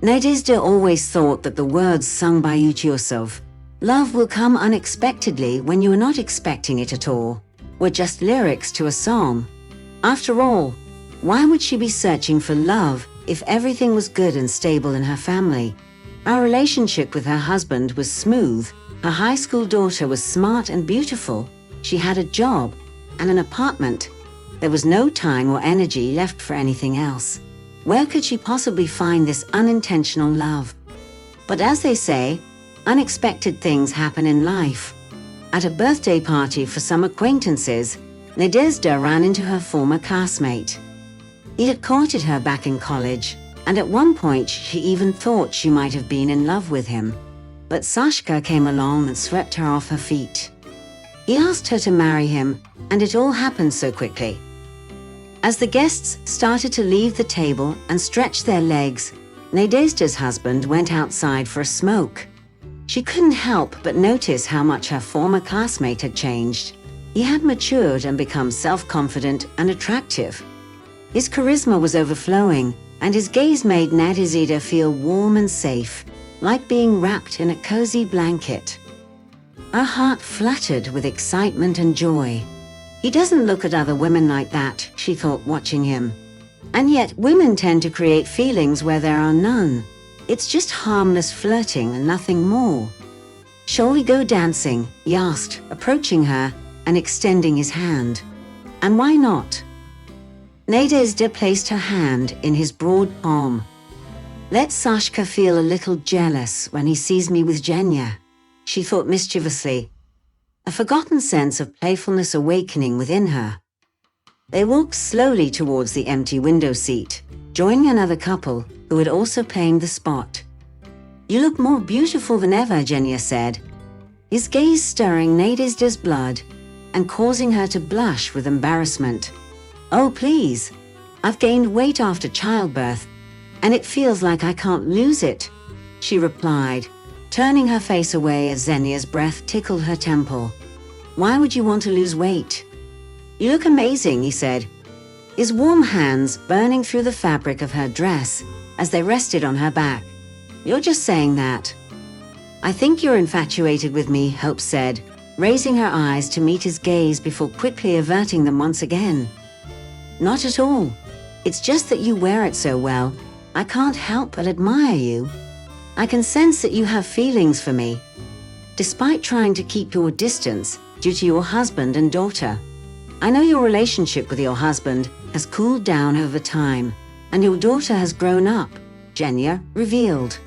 Nadezhda always thought that the words sung by Utyosov, "Love will come unexpectedly when you are not expecting it at all," were just lyrics to a song. After all, why would she be searching for love if everything was good and stable in her family? Our relationship with her husband was smooth, her high school daughter was smart and beautiful, she had a job and an apartment. There was no time or energy left for anything else. Where could she possibly find this unintentional love? But as they say, unexpected things happen in life. At a birthday party for some acquaintances, Nadezhda ran into her former classmate. He had courted her back in college, and at one point she even thought she might have been in love with him. But Sashka came along and swept her off her feet. He asked her to marry him, and it all happened so quickly. As the guests started to leave the table and stretch their legs, Nadezhda's husband went outside for a smoke. She couldn't help but notice how much her former classmate had changed. He had matured and become self-confident and attractive. His charisma was overflowing, and his gaze made Nadezhda feel warm and safe, like being wrapped in a cozy blanket. Her heart fluttered with excitement and joy. He doesn't look at other women like that, she thought, watching him. And yet women tend to create feelings where there are none. It's just harmless flirting and nothing more. "Shall we go dancing?" he asked, approaching her and extending his hand. "And why not?" Nadezhda placed her hand in his broad palm. "Let Sashka feel a little jealous when he sees me with Genya," she thought mischievously, a forgotten sense of playfulness awakening within her. They walked slowly towards the empty window seat, joining another couple who had also claimed the spot. "You look more beautiful than ever," Genya said, his gaze stirring Nadezhda's blood and causing her to blush with embarrassment. "Oh, please. I've gained weight after childbirth, and it feels like I can't lose it," she replied, turning her face away as Xenia's breath tickled her temple. "Why would you want to lose weight?" "You look amazing," he said, his warm hands burning through the fabric of her dress as they rested on her back. "You're just saying that." "I think you're infatuated with me," Hope said, raising her eyes to meet his gaze before quickly averting them once again. "Not at all. It's just that you wear it so well. I can't help but admire you. I can sense that you have feelings for me, despite trying to keep your distance due to your husband and daughter. I know your relationship with your husband has cooled down over time, and your daughter has grown up," Genya revealed.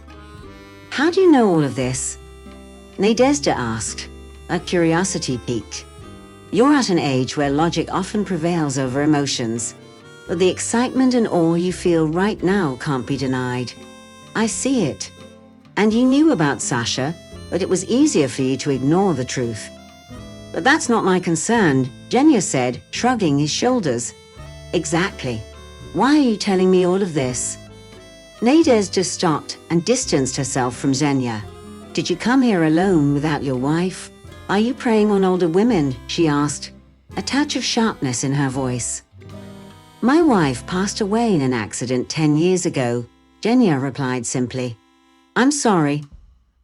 "How do you know all of this?" Nadezhda asked, her curiosity piqued. "You're at an age where logic often prevails over emotions, but the excitement and awe you feel right now can't be denied. I see it. And you knew about Sasha, but it was easier for you to ignore the truth." "But that's not my concern," Genya said, shrugging his shoulders. "Exactly. Why are you telling me all of this?" Nadezhda stopped and distanced herself from Xenia. "Did you come here alone without your wife? Are you preying on older women?" she asked, a touch of sharpness in her voice. "My wife passed away in an accident 10 years ago," Genya replied simply. "I'm sorry.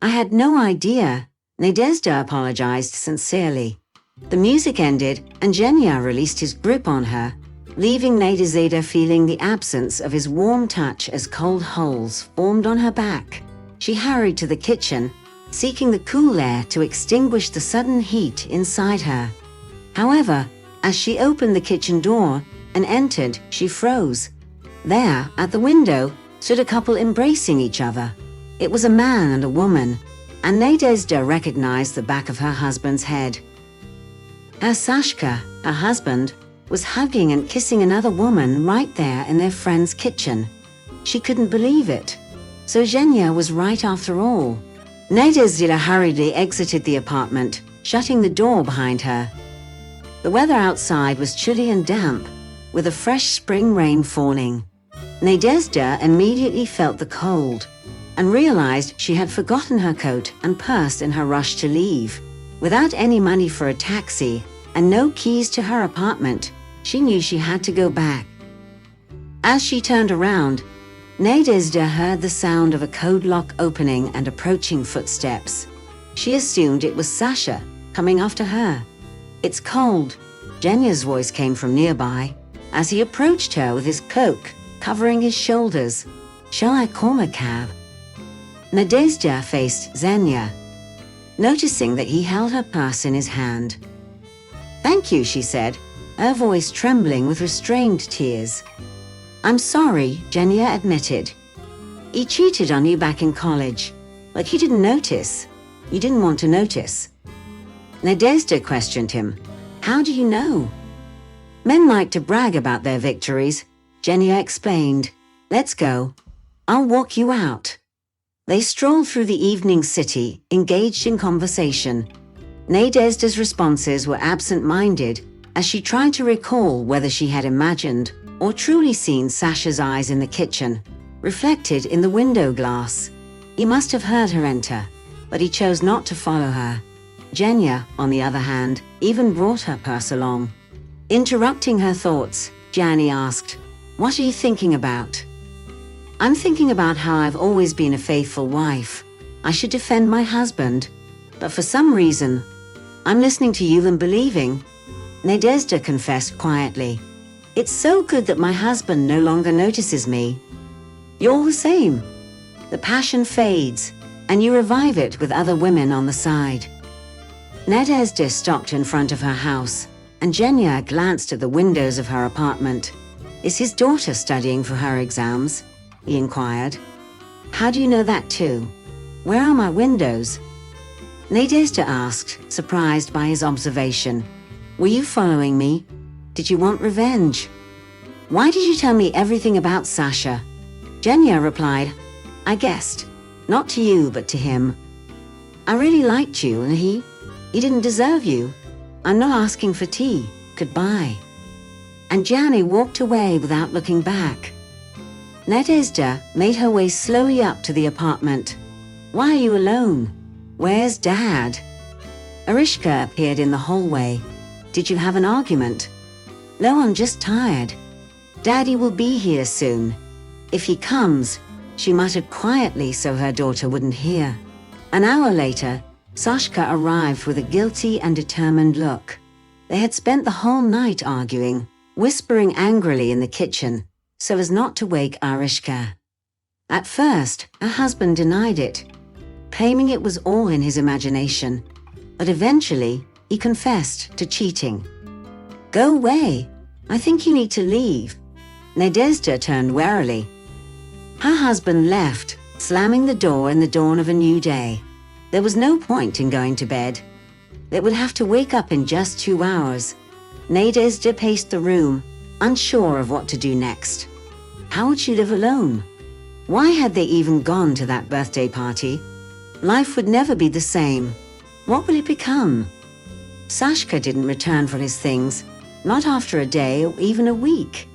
I had no idea." Nadezhda apologized sincerely. The music ended and Genya released his grip on her, leaving Nadezhda feeling the absence of his warm touch as cold holes formed on her back. She hurried to the kitchen, seeking the cool air to extinguish the sudden heat inside her. However, as she opened the kitchen door and entered, she froze. There, at the window, stood a couple embracing each other. It was a man and a woman, and Nadezhda recognized the back of her husband's head. Her Sashka, her husband, was hugging and kissing another woman right there in their friend's kitchen. She couldn't believe it. So Genya was right after all. Nadezhda hurriedly exited the apartment, shutting the door behind her. The weather outside was chilly and damp, with a fresh spring rain falling. Nadezhda immediately felt the cold and realized she had forgotten her coat and purse in her rush to leave. Without any money for a taxi and no keys to her apartment, she knew she had to go back. As she turned around, Nadezhda heard the sound of a code lock opening and approaching footsteps. She assumed it was Sasha, coming after her. "It's cold," Jenya's voice came from nearby, as he approached her with his cloak covering his shoulders. "Shall I call a cab?" Nadezhda faced Xenia, noticing that he held her purse in his hand. "Thank you," she said, her voice trembling with restrained tears. "I'm sorry," Genya admitted. "He cheated on you back in college, but you didn't notice. You didn't want to notice." Nadezhda questioned him. "How do you know?" "Men like to brag about their victories," Genya explained. "Let's go. I'll walk you out." They strolled through the evening city, engaged in conversation. Nadezhda's responses were absent-minded as she tried to recall whether she had imagined or truly seen Sasha's eyes in the kitchen, reflected in the window glass. He must have heard her enter, but he chose not to follow her. Genya, on the other hand, even brought her purse along. Interrupting her thoughts, Jani asked, "What are you thinking about?" "I'm thinking about how I've always been a faithful wife. I should defend my husband. But for some reason, I'm listening to you and believing," Nadezhda confessed quietly. "It's so good that my husband no longer notices me. You're the same. The passion fades, and you revive it with other women on the side." Nadezhda stopped in front of her house, and Genya glanced at the windows of her apartment. "Is his daughter studying for her exams?" he inquired. "How do you know that too? Where are my windows?" Nadezhda asked, surprised by his observation. "Were you following me? Did you want revenge? Why did you tell me everything about Sasha?" Genya replied, "I guessed. Not to you, but to him. I really liked you, and he didn't deserve you. I'm not asking for tea. Goodbye." And Jani walked away without looking back. Nadezhda made her way slowly up to the apartment. "Why are you alone? Where's Dad?" Arishka appeared in the hallway. "Did you have an argument?" "No, I'm just tired. Daddy will be here soon. If he comes," she muttered quietly so her daughter wouldn't hear. An hour later, Sashka arrived with a guilty and determined look. They had spent the whole night arguing, whispering angrily in the kitchen, so as not to wake Arishka. At first, her husband denied it, claiming it was all in his imagination, but eventually he confessed to cheating. "Go away. I think you need to leave." Nadezhda turned warily. Her husband left, slamming the door in the dawn of a new day. There was no point in going to bed. They would have to wake up in just 2 hours. Nadezhda paced the room, unsure of what to do next. How would she live alone? Why had they even gone to that birthday party? Life would never be the same. What will it become? Sashka didn't return for his things, not after a day or even a week.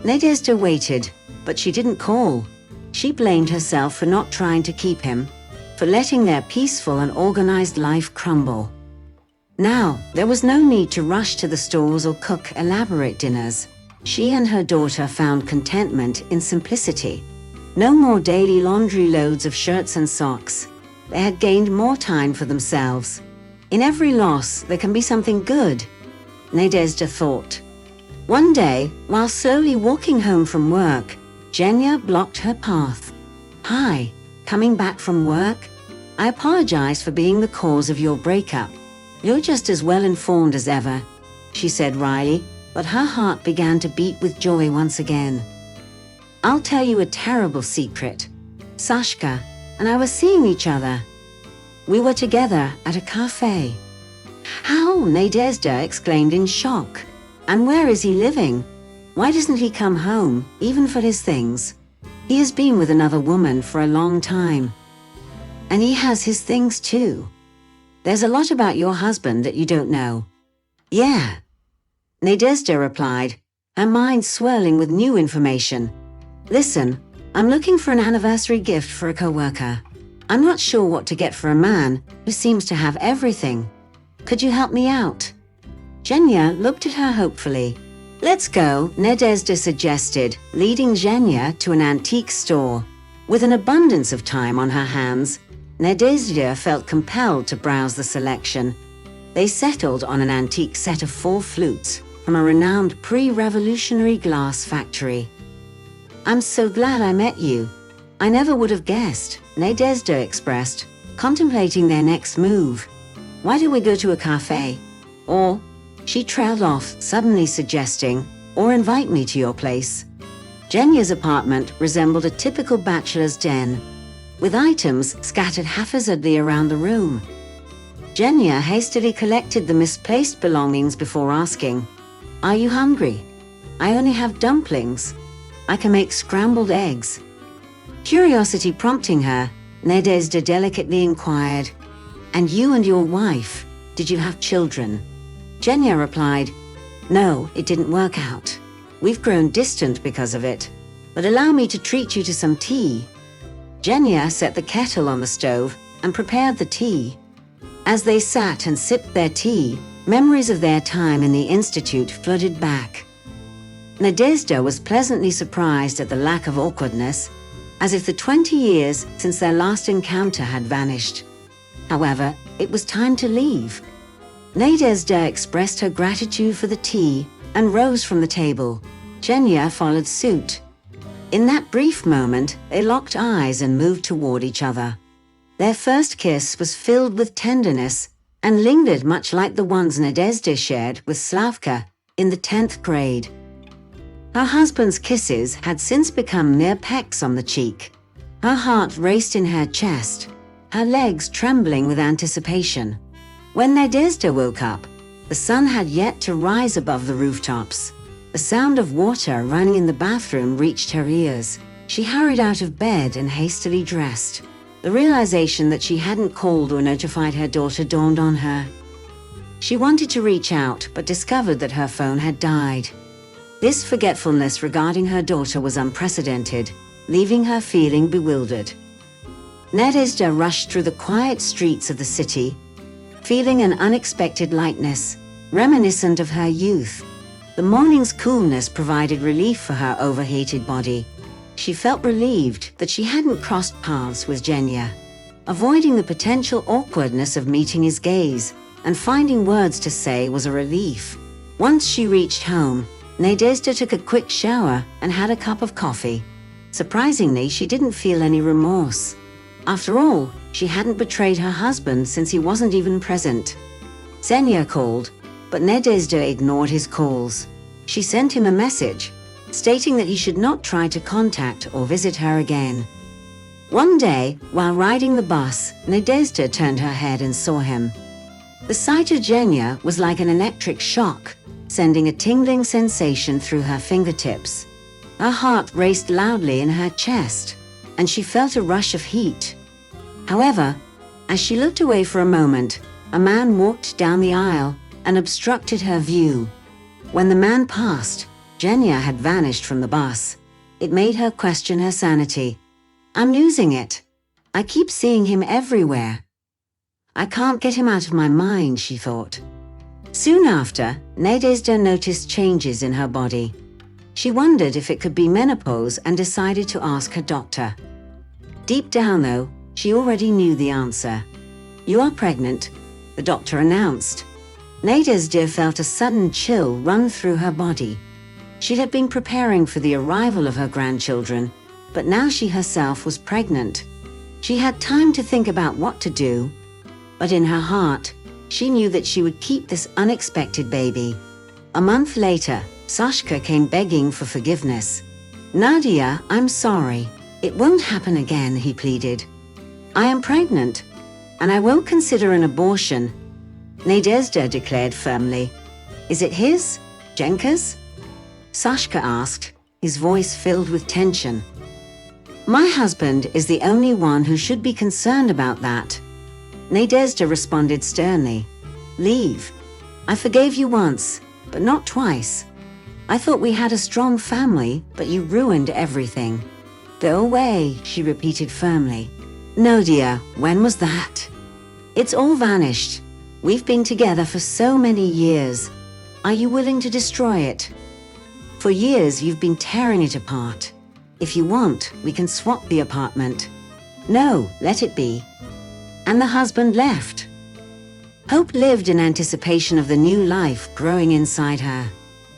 Nadezhda waited, but she didn't call. She blamed herself for not trying to keep him, for letting their peaceful and organized life crumble. Now, there was no need to rush to the stores or cook elaborate dinners. She and her daughter found contentment in simplicity. No more daily laundry loads of shirts and socks. They had gained more time for themselves. In every loss, there can be something good, Nadezhda thought. One day, while slowly walking home from work, Genya blocked her path. "Hi, coming back from work? I apologize for being the cause of your breakup. You're just as well informed as ever," she said wryly, but her heart began to beat with joy once again. "I'll tell you a terrible secret. Sashka and I were seeing each other. We were together at a cafe." "How?" Nadezhda exclaimed in shock. "And where is he living? Why doesn't he come home, even for his things? He has been with another woman for a long time. And he has his things too. There's a lot about your husband that you don't know." "Yeah," Nadezhda replied, her mind swirling with new information. "Listen, I'm looking for an anniversary gift for a coworker. I'm not sure what to get for a man who seems to have everything. Could you help me out?" Genya looked at her hopefully. Let's go, Nadezhda suggested, leading Zhenya to an antique store. With an abundance of time on her hands, Nadezhda felt compelled to browse the selection. They settled on an antique set of 4 flutes from a renowned pre-revolutionary glass factory. "I'm so glad I met you. I never would have guessed," Nadezhda expressed, contemplating their next move. "Why don't we go to a cafe? Or," she trailed off, suddenly suggesting, "or invite me to your place." Zhenya's apartment resembled a typical bachelor's den, with items scattered haphazardly around the room. Zhenya hastily collected the misplaced belongings before asking, "Are you hungry? I only have dumplings. I can make scrambled eggs." Curiosity prompting her, Nadezhda delicately inquired, "And you and your wife, did you have children?" Zhenya replied, "No, it didn't work out. We've grown distant because of it. But allow me to treat you to some tea." Zhenya set the kettle on the stove and prepared the tea. As they sat and sipped their tea, memories of their time in the institute flooded back. Nadezhda was pleasantly surprised at the lack of awkwardness, as if the 20 years since their last encounter had vanished. However, it was time to leave. Nadezhda expressed her gratitude for the tea and rose from the table. Zhenya followed suit. In that brief moment, they locked eyes and moved toward each other. Their first kiss was filled with tenderness and lingered much like the ones Nadezhda shared with Slavka in the 10th grade. Her husband's kisses had since become mere pecks on the cheek. Her heart raced in her chest, her legs trembling with anticipation. When Nadezhda woke up, the sun had yet to rise above the rooftops. The sound of water running in the bathroom reached her ears. She hurried out of bed and hastily dressed. The realization that she hadn't called or notified her daughter dawned on her. She wanted to reach out, but discovered that her phone had died. This forgetfulness regarding her daughter was unprecedented, leaving her feeling bewildered. Nadezhda rushed through the quiet streets of the city, feeling an unexpected lightness, reminiscent of her youth. The morning's coolness provided relief for her overheated body. She felt relieved that she hadn't crossed paths with Zhenya. Avoiding the potential awkwardness of meeting his gaze and finding words to say was a relief. Once she reached home, Nadezhda took a quick shower and had a cup of coffee. Surprisingly, she didn't feel any remorse. After all, she hadn't betrayed her husband since he wasn't even present. Zhenya called, but Nadezhda ignored his calls. She sent him a message, stating that he should not try to contact or visit her again. One day, while riding the bus, Nadezhda turned her head and saw him. The sight of Zhenya was like an electric shock, sending a tingling sensation through her fingertips. Her heart raced loudly in her chest, and she felt a rush of heat. However, as she looked away for a moment, a man walked down the aisle and obstructed her view. When the man passed, Zhenya had vanished from the bus. It made her question her sanity. "I'm losing it. I keep seeing him everywhere. I can't get him out of my mind," she thought. Soon after, Nadezhda noticed changes in her body. She wondered if it could be menopause and decided to ask her doctor. Deep down, though, she already knew the answer. "You are pregnant," the doctor announced. Nadezhda felt a sudden chill run through her body. She had been preparing for the arrival of her grandchildren, but now she herself was pregnant. She had time to think about what to do, but in her heart, she knew that she would keep this unexpected baby. A month later, Sashka came begging for forgiveness. "Nadia, I'm sorry. It won't happen again," he pleaded. "I am pregnant, and I won't consider an abortion," Nadezhda declared firmly. "Is it his? Jenka's?" Sashka asked, his voice filled with tension. "My husband is the only one who should be concerned about that," Nadezhda responded sternly. "Leave. I forgave you once, but not twice. I thought we had a strong family, but you ruined everything." "Go away," she repeated firmly. "No, dear, when was that? It's all vanished. We've been together for so many years. Are you willing to destroy it?" For years you've been tearing it apart. If you want, we can swap the apartment. No, let it be. And the husband left. Hope lived in anticipation of the new life growing inside her.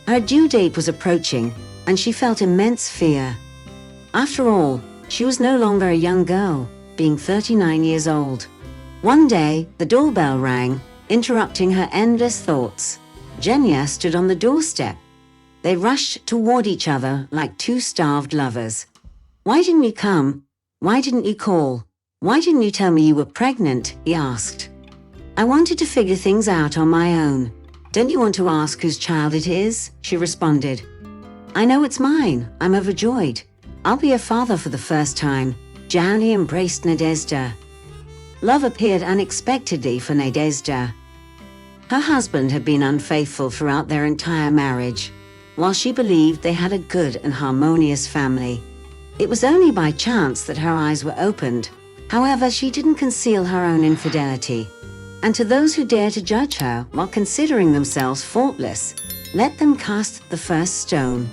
Her due date was approaching, and she felt immense fear. After all, she was no longer a young girl, being 39 years old. One day, the doorbell rang, interrupting her endless thoughts. Genya stood on the doorstep. They rushed toward each other like two starved lovers. "Why didn't you come? Why didn't you call? Why didn't you tell me you were pregnant?" he asked. "I wanted to figure things out on my own. Don't you want to ask whose child it is?" she responded. "I know it's mine. I'm overjoyed. I'll be a father for the first time." Gianni embraced Nadezhda. Love appeared unexpectedly for Nadezhda. Her husband had been unfaithful throughout their entire marriage, while she believed they had a good and harmonious family. It was only by chance that her eyes were opened. However, she didn't conceal her own infidelity. And to those who dare to judge her while considering themselves faultless, let them cast the first stone.